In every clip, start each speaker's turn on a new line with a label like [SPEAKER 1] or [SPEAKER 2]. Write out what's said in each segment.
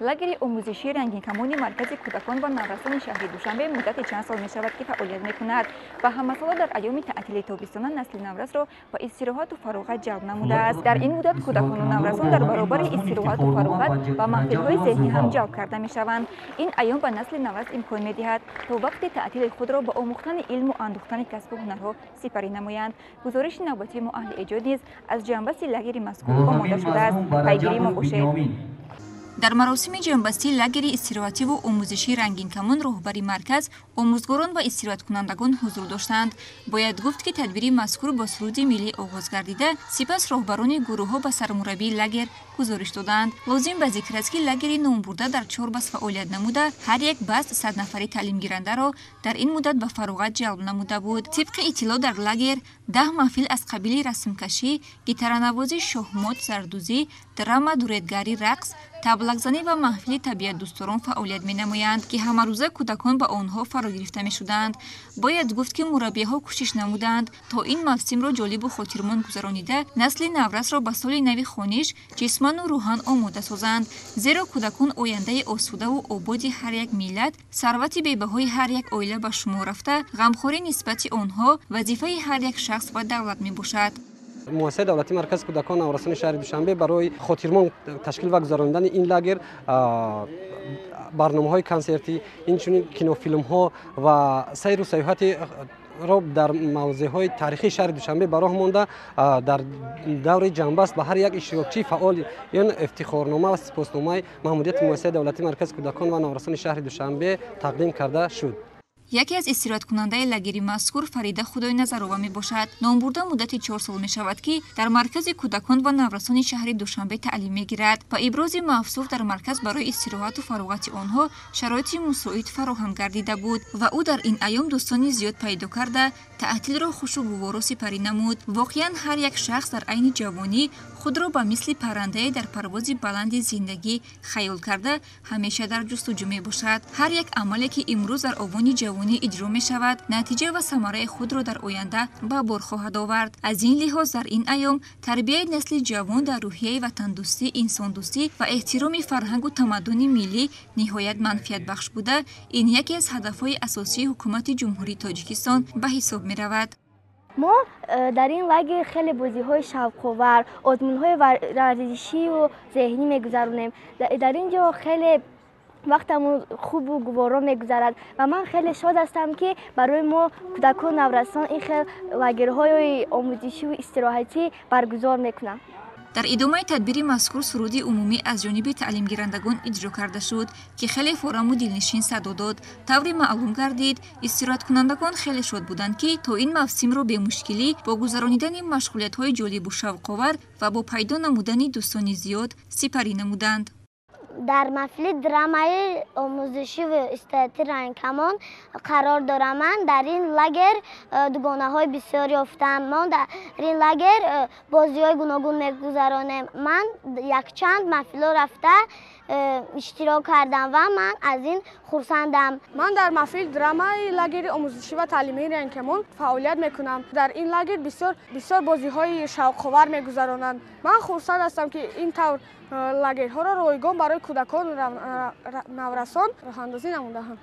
[SPEAKER 1] лагери омӯзишии рангинкамони маркази кӯдакон ва наврастони шаҳри душанбе муддати чанд сол мешавад ки фаъолият мекунад ва ҳамасола дар айёми таътили тобистона насли наврасро ба истироҳату фароғат ҷалб намудааст. Дар ин муддат кӯдакону наврасон дар баробари истироҳату фароғат ва маҳфилҳои зеҳнӣ ҳам ҷалб карда мешаванд. Ин айём ба насли наврас имкон медиҳад то вақти таътили худро ба омӯхтани илму андӯхтани касбу ҳунарҳо сипарӣ намоянд. гузориши навбатии мо аҳли эҷод низ аз ҷанбасти лагери мазкур омода шудааст. пайгирии мо бошед. дар маросими ҷанбастии лагери истироҳативу омӯзишии рангинкамон роҳбари марказ омӯзгорон ва истироҳаткунандагон ҳузур доштанд. бояд гуфт ки тадбири мазкур ба суруди миллӣ оғоз гардида сипас роҳбарони гурӯҳҳо ба сармураббии лагер гузориш доданд. лозим ба зикр аст ки лагери номбурда дар 4 баст фаъолият намуда ҳар як баст 100 нафари таълимгирандаро дар ин муддат ба фароғат ҷалб намуда буд. тибқи иттилоъ дар лагер 10 маҳфил аз қабили расмкашӣ, гитаранавозӣ, шоҳмот, зардӯзӣ, драма, дуретгарӣ, рақс, таблакзанӣ ва маҳфили табиатдӯсторон фаъолият менамоянд ки ҳамарӯза кӯдакон ба онҳо фарогирифта мешуданд. бояд гуфт ки мураббиҳо кӯшиш намуданд то ин мавсимро ҷолибу хотирмон гузаронида насли наврасро ба соли нави хониш ҷисману рӯҳан омода созанд, зеро кӯдакон ояндаи осудаву ободи ҳар як миллат, сарвати бебаҳои ҳар як оила ба шумор рафта, ғамхорӣ нисбати онҳо вазифаи ҳар як шахс ва давлат мебошад.
[SPEAKER 2] муассисаи давлатии маркази кӯдакон наврасони шаҳри душанбе барои хотирмон ташкил ва гузарондани ин лагер барномаҳои консертӣ, инчунин кинофилмҳо ва сайру сайёҳати ро дар мавзеъҳои таърихии шаҳри душанбе ба роҳ монда дар даври ҷанбаст ба ҳар як иштирокчии фаъол ён ифтихорнома ва сипосномаи маъмурияти муассисаи давлатии маркази кӯдакон ва наврасони шаҳри душанбе тақдим карда шуд.
[SPEAKER 1] яке аз истироҳаткунандаи лагери мазкур Фарида Худойназарова мебошад. номбурда муддати 4 сол мешавад ки дар маркази кӯдакон ва наврасони шаҳри душанбе таълим мегирад. ба ибрози маъфсуф дар марказ барои истироҳату фароғати онҳо шароити мусоид фароҳам гардида буд ва ӯ дар ин айём дӯстони зиёд пайдо карда таътилро хушу гуворо сипарӣ намуд. воқеан ҳар як шахс дар айни ҷавонӣ худро ба мисли паррандае дар парвози баланди зиндагӣ хаёл карда ҳамеша дар ҷустуҷӯ мебошад. ҳар як амале ки имрӯз дар овони ҷавонӣ иҷро мешавад натиҷа ва самараи худро дар оянда ба бор хоҳад овард. аз ин лиҳоз дар ин айём тарбияи насли ҷавон дар рӯҳияи ватандӯстӣ, инсондӯстӣ ва эҳтироми фарҳангу тамаддуни миллӣ ниҳоят манфиатбахш буда ин яке аз ҳадафҳои асосии ҳукумати ҷумҳурии тоҷикистон ба ҳисоб меравад.
[SPEAKER 3] мо дар ин лагер хеле бозиҳои шавқовар, озмунҳои варзишиву зеҳнӣ мегузаронем. дар ин ҷо хеле вақтамон хубу гуворо мегузарад ва ман хеле шод ҳастам ки барои мо кӯдакон наврасон ин хел лагерҳои омӯзишиву истироҳатӣ баргузор мекунанд.
[SPEAKER 1] дар идомаи тадбири мазкур суруди умумӣ аз ҷониби таълимгирандагон иҷро карда шуд ки хеле фораму дилнишин садо дод. тавре маълум гардид истироҳаткунандагон хеле шод буданд ки то ин мавсимро бемушкилӣ бо гузаронидани машғулиятҳои ҷолибу шавқовар ва бо пайдо намудани дӯстони зиёд сипарӣ намуданд.
[SPEAKER 4] дар маҳфили драмаи омӯзишиву истироҳати рангкамон қарор дорам. ман дар ин лагер дугонаҳои бисёр ёфтам. мо дар ин лагер бозиҳои гуногун мегузаронем. ман якчанд маҳфилҳо рафта иштирок кардам ва ман аз ин хурсандам.
[SPEAKER 5] ман дар маҳфили драмаи лагери омӯзишӣ ва таълимии рангкамон фаъолият мекунам. дар ин лагер бисёр бозиҳои шавқовар мегузаронанд. ман хурсанд ҳастам ки ин тавр лагерҳоро ройгон барои кӯдакон наврасон роҳандозӣ намудаам.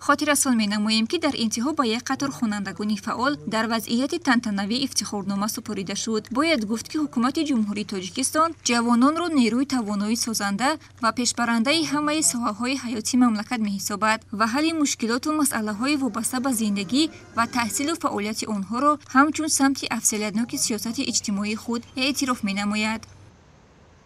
[SPEAKER 1] хотиррасон менамоем ки дар интиҳо ба як қатор хонандагони фаъол дар вазъияти тантанавӣ ифтихорнома супорида шуд. бояд гуфт ки ҳукумати ҷумҳурии тоҷикистон ҷавононро нерӯи тавоноӣ созанда ва пешбарандаи ҳамаи соҳаҳои ҳаёти мамлакат меҳисобад ва ҳалли мушкилоту масъалаҳои вобаста ба зиндагӣ ва таҳсилу фаъолияти онҳоро ҳамчун самти афзалиятноки сиёсати иҷтимоии худ эътироф менамояд.